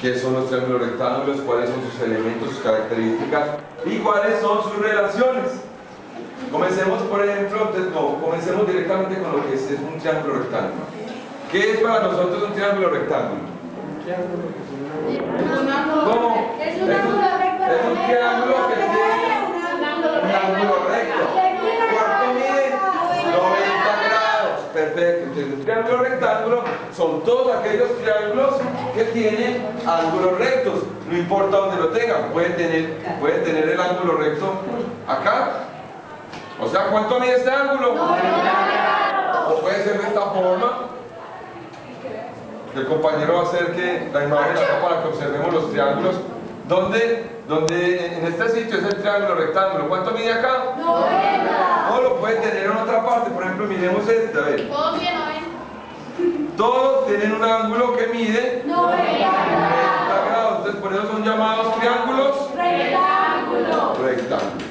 qué son los triángulos rectángulos, cuáles son sus elementos, sus características y cuáles son sus relaciones. Comencemos, por ejemplo, comencemos directamente con lo que es un triángulo rectángulo. ¿Qué es para nosotros un triángulo rectángulo? ¿Cómo? Es un triángulo que tiene un ángulo recto. ¿Cuánto mide? 90 grados. Perfecto. Entonces, un triángulo rectángulo son todos aquellos triángulos que tienen ángulos rectos. No importa dónde lo tengan. Puede tener el ángulo recto acá. O sea, ¿cuánto mide este ángulo? 90 grados. O puede ser de esta forma. El compañero va a hacer que la imagen acá para que observemos los triángulos. Donde en este sitio es el triángulo rectángulo. ¿Cuánto mide acá? 90. O lo puede tener en otra parte. Por ejemplo, miremos este. A ver. Todos bien, 90. Todos tienen un ángulo que mide 90 grados. Entonces, por eso son llamados triángulos rectángulos.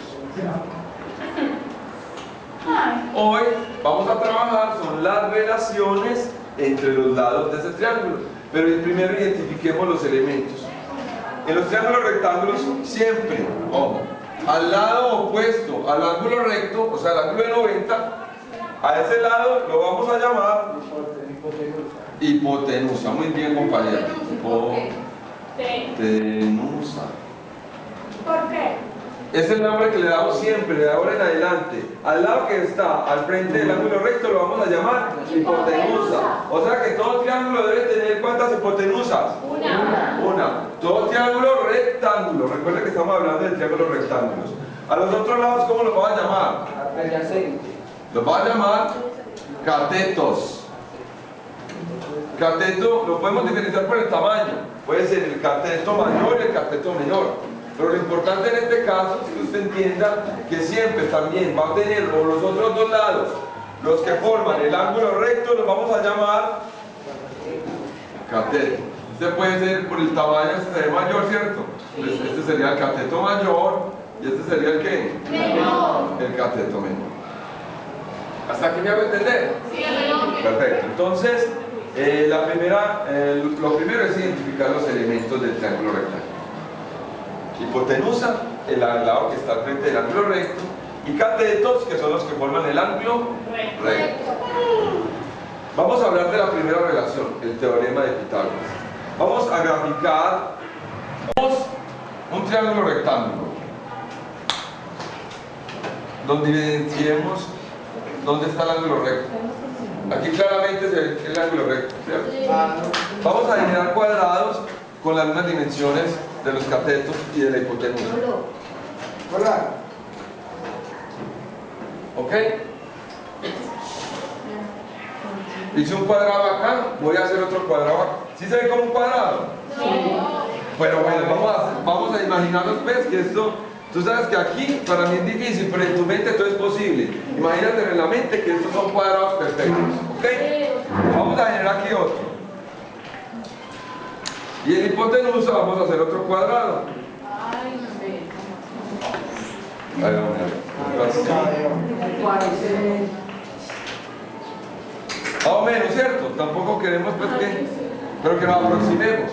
Hoy vamos a trabajar son las relaciones entre los lados de ese triángulo. Pero primero identifiquemos los elementos. En los triángulos rectángulos siempre, ojo, al lado opuesto al ángulo recto, o sea al ángulo de 90, a ese lado lo vamos a llamar hipotenusa. Muy bien, compañero. Hipotenusa. ¿Por qué? Es el nombre que le damos siempre, de ahora en adelante. Al lado que está al frente del ángulo recto lo vamos a llamar hipotenusa. O sea que todo triángulo debe tener ¿cuántas hipotenusas? Una. Todo triángulo rectángulo. Recuerden que estamos hablando de triángulos rectángulos. A los otros lados, ¿cómo los va a llamar? Los va a llamar catetos. Cateto lo podemos diferenciar por el tamaño. Puede ser el cateto mayor y el cateto menor. Pero lo importante en este caso es que usted entienda que siempre también va a tener los otros dos lados, los que forman el ángulo recto, los vamos a llamar cateto. Este puede ser por el tamaño, este sería mayor, ¿cierto? Entonces, este sería el cateto mayor y este sería el ¿qué? Menor. El cateto menor. ¿Hasta aquí me hago entender? Sí, perfecto. Entonces, lo primero es identificar los elementos del triángulo rectángulo. Hipotenusa, el lado que está al frente del ángulo recto, y catetos, que son los que forman el ángulo recto. Vamos a hablar de la primera relación, el teorema de Pitágoras. Vamos a graficar un triángulo rectángulo, donde evidenciemos dónde está el ángulo recto. Aquí claramente se ve el ángulo recto, ¿cierto? Vamos a generar cuadrados con las mismas dimensiones de los catetos y de la hipotenusa. ¿Ok? Hice un cuadrado acá, voy a hacer otro cuadrado acá. ¿Sí se ve como un cuadrado? Bueno, vamos a imaginarnos pues que esto, tú sabes que aquí para mí es difícil, pero en tu mente todo es posible. Imagínate en la mente que estos son cuadrados perfectos. ¿Ok? Vamos a generar aquí otro. Y en hipotenusa vamos a hacer otro cuadrado. Ahí vamos a ver. Más o menos, ¿cierto? Tampoco queremos pues pero que nos aproximemos.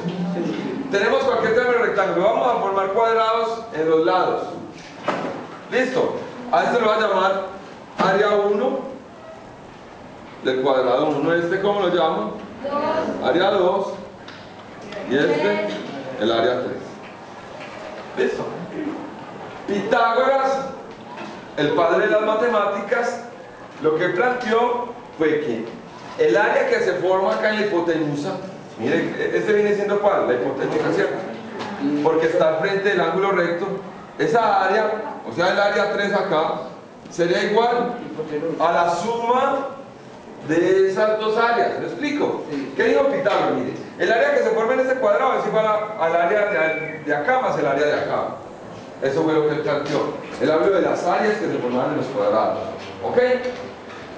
Tenemos cualquier triángulo rectángulo. Vamos a formar cuadrados en los lados. ¿Listo? A este lo voy a llamar área 1 del cuadrado 1. ¿Este cómo lo llamo? Área 2. Y este, el área 3. ¿Listo? Pitágoras, el padre de las matemáticas, lo que planteó fue que el área que se forma acá en la hipotenusa, miren, este viene siendo ¿cuál? La hipotenusa, ¿cierto? Porque está al frente del ángulo recto. Esa área, o sea el área 3 acá, sería igual a la suma de esas dos áreas. ¿Me explico? ¿Qué dijo Pitágoras? Mire, el área que se forma en este cuadrado es igual al área de acá más el área de acá. Eso fue lo que él planteó. Él habló de las áreas que se formaban en los cuadrados. ¿Ok?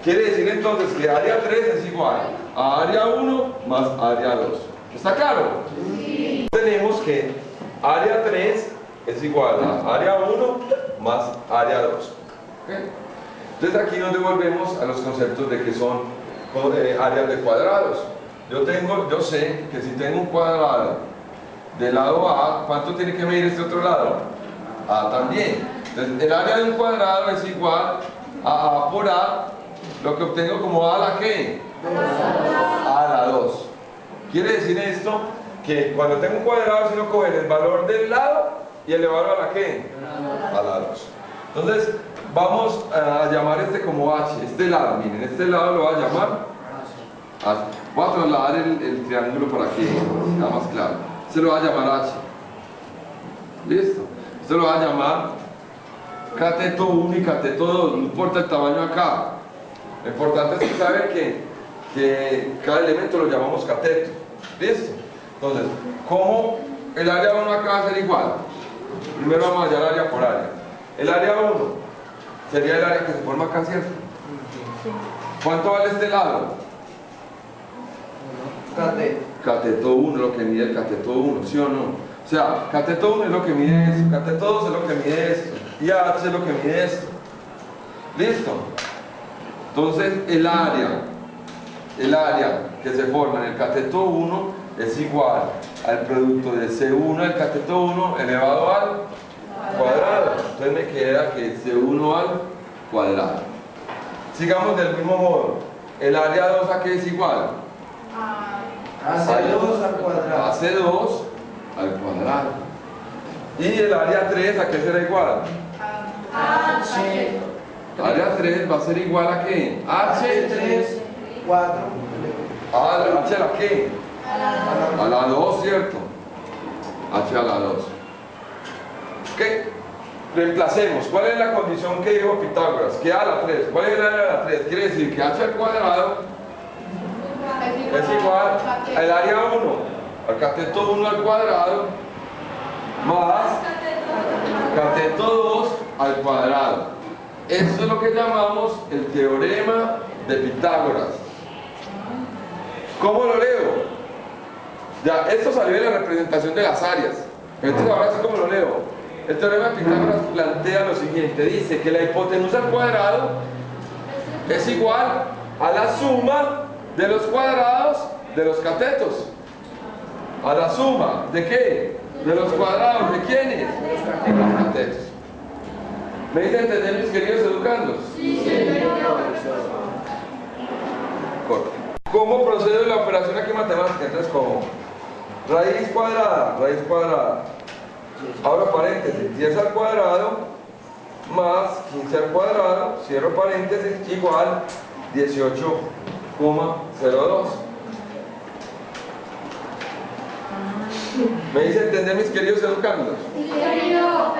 Quiere decir entonces que área 3 es igual a área 1 más área 2. ¿Está claro? Sí. Tenemos que área 3 es igual a área 1 más área 2. ¿Okay? Entonces aquí nos devolvemos a los conceptos de que son áreas de cuadrados. Yo sé que si tengo un cuadrado del lado A, ¿cuánto tiene que medir este otro lado? A también. Entonces, el área de un cuadrado es igual a A por A, lo que obtengo como A a la ¿qué? A la 2. Quiere decir esto que cuando tengo un cuadrado, si no cogen el valor del lado y elevarlo a la ¿qué? A la 2. Entonces, vamos a llamar este como H, este lado, miren, este lado lo voy a llamar H. Voy a trasladar el triángulo para que sea más claro. Se lo va a llamar H. ¿Listo? Se lo va a llamar cateto 1 y cateto 2, no importa el tamaño acá. Lo importante es que saber que cada elemento lo llamamos cateto. ¿Listo? Entonces, ¿cómo el área 1 acá va a ser igual? Primero vamos a hallar área por área. El área 1 sería el área que se forma acá, ¿cierto? ¿Cuánto vale este lado? Cateto 1, lo que mide el cateto 1, ¿sí o no? O sea, cateto 1 es lo que mide esto, cateto 2 es lo que mide esto, y H es lo que mide esto. ¿Listo? Entonces, el área que se forma en el cateto 1 es igual al producto de C1 del cateto 1 elevado al cuadrado. Entonces me queda que C1 al cuadrado. Sigamos del mismo modo. El área 2 ¿a qué es igual? AC2 al cuadrado. AC2 al cuadrado. Y el área 3 ¿a qué será igual? H. Área 3 va a ser igual a ¿qué? H3, 4. ¿A H a la qué? A la 2, ¿cierto? H a la 2. ¿Ok? Reemplacemos. ¿Cuál es la condición que dijo Pitágoras? Que A a la 3. ¿Cuál es el área de la 3? Quiere decir que H al cuadrado es igual al área 1, al cateto 1 al cuadrado, más cateto 2 al cuadrado. Eso es lo que llamamos el teorema de Pitágoras. ¿Cómo lo leo? Ya, esto salió de la representación de las áreas. Entonces ahora sí, ¿cómo lo leo? El teorema de Pitágoras plantea lo siguiente. Dice que la hipotenusa al cuadrado es igual a la suma de los cuadrados de los catetos. ¿A la suma de qué? De los cuadrados. ¿De quiénes? De los catetos. ¿Me dicen entender, mis queridos educandos? Sí, señor. Corto. ¿Cómo procede la operación aquí en matemática? Entonces, ¿cómo? Raíz cuadrada, abro paréntesis, 10 al cuadrado más 15 al cuadrado, cierro paréntesis, igual 18,02. ¿Me dice entender, mis queridos educandos? Sí, señor.